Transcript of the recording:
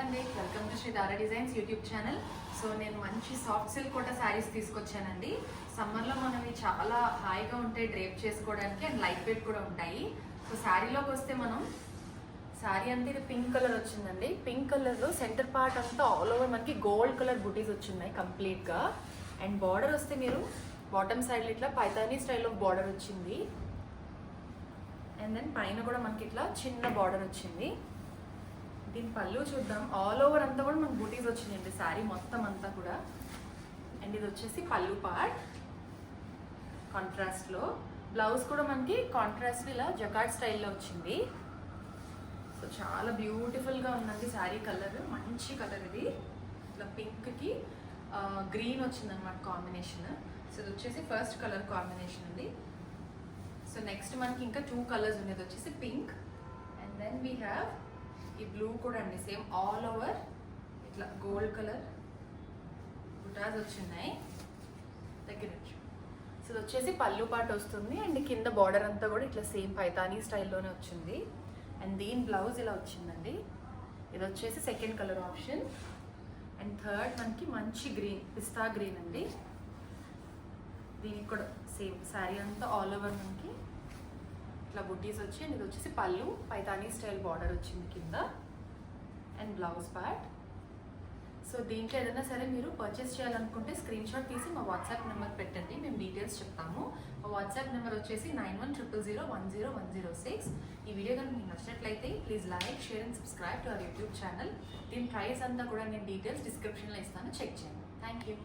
అండి, welcome to Shri Tara designs YouTube channel. So నేను మంచి సాఫ్ట్ సిల్క్ కోట శారీస్ తీసుకొచ్చానండి. సమ్మర్లో మనవి చాలా హాయిగా ఉంటాయి డ్రేప్ చేసుకోవడానికి అండ్ లైట్ వెయిట్ కూడా ఉంటాయి. సో శారీలోకి వస్తే మనం శారీ అంతా ఇది పింక్ కలర్ వచ్చిందండి. పింక్ కలర్లో సెంటర్ పార్ట్ అంతా ఆల్ ఓవర్ మనకి గోల్డ్ కలర్ బుటీస్ వచ్చినాయి కంప్లీట్గా. అండ్ బార్డర్ వస్తే మీరు బాటమ్ సైడ్లో ఇట్లా పైతానీ స్టైల్లో బార్డర్ వచ్చింది. అండ్ దెన్ పైన కూడా మనకి ఇట్లా చిన్న బార్డర్ వచ్చింది. దీని పళ్ళు చూద్దాం. ఆల్ ఓవర్ అంతా కూడా మనకు బూటీస్ వచ్చినాయండి శారీ మొత్తం అంతా కూడా. అండ్ ఇది వచ్చేసి పళ్ళు పార్ట్ కాంట్రాస్ట్లో. బ్లౌజ్ కూడా మనకి కాంట్రాస్ట్ ఇలా జకార్డ్ స్టైల్లో వచ్చింది. సో చాలా బ్యూటిఫుల్గా ఉందండి శారీ కలర్. మంచి కలర్ ఇది. ఇట్లా పింక్కి గ్రీన్ వచ్చిందనమాట కాంబినేషన్. సో ఇది వచ్చేసి ఫస్ట్ కలర్ కాంబినేషన్ అండి. సో నెక్స్ట్ మనకి ఇంకా 2 కలర్స్ ఉండేది వచ్చేసి pink and then we have ఈ బ్లూ కూడా అండి సేమ్ ఆల్ ఓవర్ ఇట్లా గోల్డ్ కలర్ బుటాస్ వచ్చినాయి దగ్గర నుంచి. సో ఇది వచ్చేసి పళ్ళు పాటు వస్తుంది అండ్ కింద బార్డర్ అంతా కూడా ఇట్లా సేమ్ పైతానీ స్టైల్లోనే వచ్చింది. అండ్ దీని బ్లౌజ్ ఇలా వచ్చిందండి. ఇది వచ్చేసి second colour option. And third మనకి మంచి గ్రీన్ పిస్తా గ్రీన్ అండి. దీనికి కూడా సేమ్ శారీ అంతా ఆల్ ఓవర్ మనకి ఇట్లా బుట్టీస్ వచ్చి అండ్ ఇది వచ్చేసి పళ్ళు పైతానీ స్టైల్ బార్డర్ వచ్చింది కింద అండ్ బ్లౌజ్ పార్ట్. సో దీంట్లో ఏదైనా సరే మీరు పర్చేస్ చేయాలనుకుంటే స్క్రీన్ షాట్ తీసి మా వాట్సాప్ నెంబర్ పెట్టండి, మేము డీటెయిల్స్ చెప్తాము. మా వాట్సాప్ నెంబర్ వచ్చేసి 9100010106. ఈ వీడియో కనుక మీకు నచ్చినట్లయితే please like, share and subscribe to our YouTube channel. దీని ప్రైస్ అంతా కూడా నేను డీటెయిల్స్ డిస్క్రిప్షన్లో ఇస్తాను, చెక్ చేయండి. Thank you.